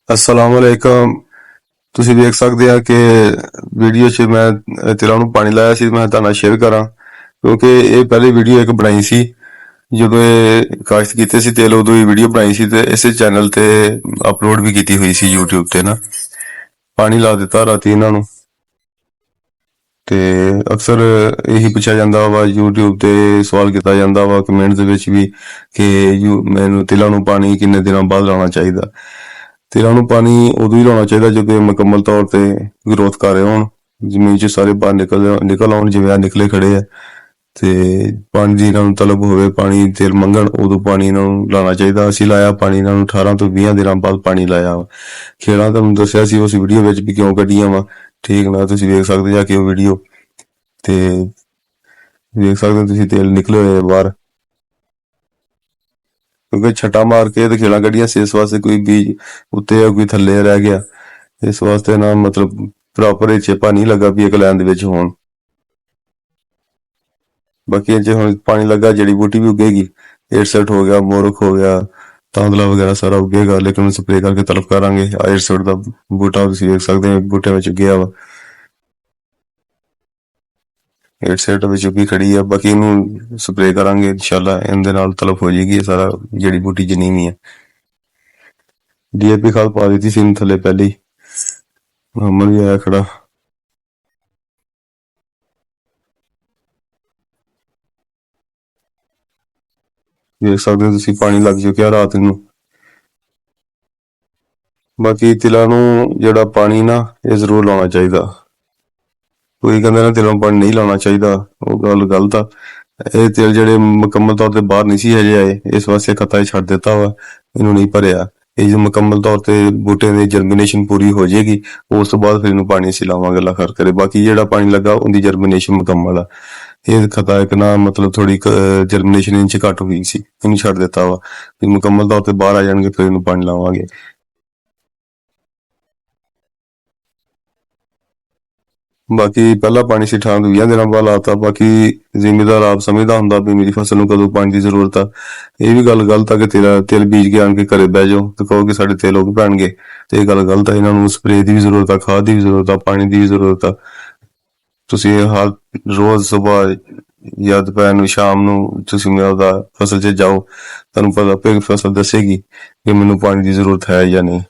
ਅਸਲਾਮੁਅਲੈਕਮ। ਤੁਸੀਂ ਵੇਖ ਸਕਦੇ ਆ ਕਿ ਵੀਡੀਓ 'ਚ ਮੈਂ ਤਿਲਾਂ ਨੂੰ ਪਾਣੀ ਲਾਇਆ ਸੀ। ਮੈਂ ਤੁਹਾਡੇ ਨਾਲ ਸ਼ੇਅਰ ਕਰਾਂ ਕਿਉਂਕਿ ਇਹ ਪਹਿਲੀ ਵੀਡੀਓ ਇੱਕ ਬਣਾਈ ਸੀ ਜਦੋਂ ਇਹ ਕਾਸ਼ਤ ਕੀਤੇ ਸੀ ਤੇਲ, ਉਦੋਂ ਹੀ ਵੀਡੀਓ ਬਣਾਈ ਸੀ ਤੇ ਇਸੇ ਚੈਨਲ ਤੇ ਅਪਲੋਡ ਵੀ ਕੀਤੀ ਹੋਈ ਸੀ YouTube ਤੇ ਨਾ। ਪਾਣੀ ਲਾ ਦਿੱਤਾ ਰਾਤੀ ਇਹਨਾਂ ਨੂੰ। ਤੇ ਅਕਸਰ ਇਹੀ ਪੁੱਛਿਆ ਜਾਂਦਾ ਵਾ YouTube ਤੇ, ਸਵਾਲ ਕੀਤਾ ਜਾਂਦਾ ਵਾ ਕਮੈਂਟ ਦੇ ਵਿੱਚ ਵੀ ਕਿ ਮੈਨੂੰ ਤਿਲਾਂ ਨੂੰ ਪਾਣੀ ਕਿੰਨੇ ਦਿਨਾਂ ਬਾਅਦ ਲਾਉਣਾ ਚਾਹੀਦਾ। ਤਿਲਾਂ ਨੂੰ ਪਾਣੀ ਉਦੋਂ ਹੀ ਲਾਉਣਾ ਚਾਹੀਦਾ ਜਦੋਂ ਮੁਕੰਮਲ ਤੌਰ ਤੇ ਗਰੋਥ ਕਰ ਰਹੇ ਹੋਣ, ਜ਼ਮੀਨ 'ਚ ਸਾਰੇ ਬਾਹਰ ਨਿਕਲ ਆਉਣ ਜਿਵੇਂ ਆ ਨਿਕਲੇ ਖੜੇ ਆ ਤੇ ਪਾਣੀ ਦੀ ਇਹਨਾਂ ਨੂੰ ਤਲਬ ਹੋਵੇ, ਪਾਣੀ ਤੇਲ ਮੰਗਣ, ਉਦੋਂ ਪਾਣੀ ਇਹਨਾਂ ਨੂੰ ਲਾਉਣਾ ਚਾਹੀਦਾ। ਅਸੀਂ ਲਾਇਆ ਪਾਣੀ ਇਹਨਾਂ ਨੂੰ 18 ਤੋਂ 20 ਦਿਨਾਂ ਬਾਅਦ ਪਾਣੀ ਲਾਇਆ ਵਾ। ਖੇੜਾਂ ਤੁਹਾਨੂੰ ਦੱਸਿਆ ਸੀ ਉਸ ਵੀਡੀਓ ਵਿੱਚ ਵੀ ਕਿਉਂ ਕੱਢੀਆਂ ਵਾ, ਠੀਕ ਨਾ, ਤੁਸੀਂ ਵੇਖ ਸਕਦੇ ਜਾ ਕੇ ਉਹ ਵੀਡੀਓ ਤੇ ਵੇਖ ਸਕਦੇ ਹੋ ਤੁਸੀਂ ਤੇਲ ਨਿਕਲੇ ਹੋਏ ਬਾਹਰ, ਕਿਉਂਕਿ ਛੱਟਾ ਮਾਰ ਕੇ ਤੇ ਖੇੜਾਂ ਕੱਢੀਆਂ ਸੀ। ਇਸ ਵਾਸਤੇ ਕੋਈ ਬੀਜ ਉੱਤੇ ਆ ਕੋਈ ਥੱਲੇ ਰਹਿ ਗਿਆ, ਇਸ ਵਾਸਤੇ ਨਾ ਮਤਲਬ ਪ੍ਰੋਪਰ ਇਹ ਚੇਪਾ ਨਹੀਂ ਲੱਗਾ ਵੀ ਇੱਕ ਲਾਈਨ ਦੇ ਵਿੱਚ ਹੋਣ। ਬਾਕੀ ਜੇ ਹੁਣ ਪਾਣੀ ਲੱਗਾ ਜੜੀ ਬੂਟੀ ਵੀ ਉੱਗੇਗੀ, ਏਡਸੈਟ ਹੋ ਗਿਆ, ਮੋਰਕ ਹੋ ਗਿਆ, ਤਾਂਦਲਾ ਵਗੈਰਾ ਸਾਰਾ ਉੱਗੇਗਾ, ਲੇਕਿਨ ਸਪਰੇਅ ਕਰਕੇ ਤਲਫ ਕਰਾਂਗੇ। ਏਡਸੈਟ ਦਾ ਬੂਟਾ ਤੁਸੀਂ ਵੇਖ ਸਕਦੇ ਹੋ ਬੂਟਿਆਂ ਵਿੱਚ ਉੱਗਿਆ ਵਾ, ਏਡਸੈਟ ਵਿੱਚ ਉੱਗੀ ਖੜੀ ਆ। ਬਾਕੀ ਇਹਨੂੰ ਸਪਰੇਅ ਕਰਾਂਗੇ ਇਨਸ਼ਾਅੱਲਾ, ਇਹਦੇ ਨਾਲ ਤਲਫ ਹੋ ਜਾਏਗੀ ਸਾਰਾ ਜੜੀ ਬੂਟੀ ਜਿੰਨੀ ਵੀ ਹੈ। DAP ਖਾਦ ਪਾ ਦਿੱਤੀ ਸੀ ਥੱਲੇ ਪਹਿਲੇ ਹੀ, ਮੁਹੰਮਦ ਵੀ ਆਇਆ ਖੜਾ। ਵੇਖ ਸਕਦੇ ਹੋ ਤੁਸੀਂ ਪਾਣੀ ਲੱਗ ਚੁੱਕਿਆ ਰਾਤ ਨੂੰ। ਬਾਕੀ ਤਿਲਾਂ ਨੂੰ ਜਿਹੜਾ ਪਾਣੀ ਨਾ ਇਹ ਜ਼ਰੂਰ ਲਾਉਣਾ ਚਾਹੀਦਾ। ਕੋਈ ਕਹਿੰਦਾ ਨਾ ਤਿਲਾਂ ਨੂੰ ਪਾਣੀ ਨਹੀਂ ਲਾਉਣਾ ਚਾਹੀਦਾ, ਉਹ ਗੱਲ ਗਲਤ ਆ। ਇਹ ਤਿਲ ਜਿਹੜੇ ਮੁਕੰਮਲ ਤੌਰ ਤੇ ਬਾਹਰ ਨਹੀਂ ਸੀ ਹਜੇ ਆਏ, ਇਸ ਵਾਸਤੇ ਖੱਤਾ ਛੱਡ ਦਿੱਤਾ ਵਾ, ਇਹਨੂੰ ਨਹੀਂ ਭਰਿਆ। ਇਹ ਜਦੋਂ ਮੁਕੰਮਲ ਤੌਰ ਤੇ ਬੂਟੇ ਦੀ ਜਰਮੀਨੇਸ਼ਨ ਪੂਰੀ ਹੋ ਜਾਏਗੀ, ਉਸ ਤੋਂ ਬਾਅਦ ਫਿਰ ਇਹਨੂੰ ਪਾਣੀ ਅਸੀਂ ਲਾਵਾਂਗੇ ਅੱਲਾ ਖੈਰ ਕਰੇ। ਬਾਕੀ ਜਿਹੜਾ ਪਾਣੀ ਲੱਗਾ ਉਹਦੀ ਜਰਮੀਨੇਸ਼ਨ ਮੁਕੰਮਲ ਆ। ਇਹ ਖਤਾ ਇੱਕ ਨਾ ਮਤਲਬ ਥੋੜੀ ਜਰਮੀਨੇਸ਼ਨ ਇੰਚ ਘੱਟ ਹੋਈ ਸੀ, ਇਹਨੂੰ ਛੱਡ ਦਿੱਤਾ ਵਾ। ਫਿਰ ਮੁਕੰਮਲ ਤੌਰ ਤੇ ਬਾਹਰ ਆ ਜਾਣਗੇ ਫਿਰ ਇਹਨੂੰ ਪਾਣੀ ਲਾਵਾਂਗੇ। ਬਾਕੀ ਪਹਿਲਾ ਪਾਣੀ ਸੀ 18 ਤੋਂ 20 ਦਿਨਾਂ ਬਾਅਦ ਲਾਤਾ। ਬਾਕੀ ਜ਼ਿਮੀਦਾਰ ਆਪ ਸਮਝਦਾ ਹੁੰਦਾ ਵੀ ਮੇਰੀ ਫਸਲ ਨੂੰ ਕਦੋਂ ਪਾਣੀ ਦੀ ਜ਼ਰੂਰਤ ਆ। ਇਹ ਵੀ ਗੱਲ ਗਲਤ ਆ ਕਿ ਤੇਰਾ ਤਿਲ ਬੀਜ ਕੇ ਆਣ ਕੇ ਘਰੇ ਬਹਿ ਜਾਓ ਤੇ ਕਹੋ ਕਿ ਸਾਡੇ ਤਿਲ ਉੱਗ ਪੈਣਗੇ, ਤੇ ਇਹ ਗੱਲ ਗਲਤ ਆ। ਇਹਨਾਂ ਨੂੰ ਸਪਰੇਅ ਦੀ ਵੀ ਜ਼ਰੂਰਤ ਆ, ਖਾਦ ਦੀ ਵੀ ਜ਼ਰੂਰਤ ਆ, ਪਾਣੀ ਦੀ ਵੀ ਜ਼ਰੂਰਤ ਆ। ਤੁਸੀਂ ਹਰ ਰੋਜ਼ ਸਵੇਰ ਜਾਂ ਦੁਪਹਿਰ ਨੂੰ, ਸ਼ਾਮ ਨੂੰ ਤੁਸੀਂ ਉਹਦਾ ਫਸਲ 'ਚ ਜਾਓ, ਤੁਹਾਨੂੰ ਪਤਾ ਆਪੇ ਫਸਲ ਦੱਸੇਗੀ ਕਿ ਮੈਨੂੰ ਪਾਣੀ ਦੀ ਜ਼ਰੂਰਤ ਹੈ ਜਾਂ ਨਹੀਂ।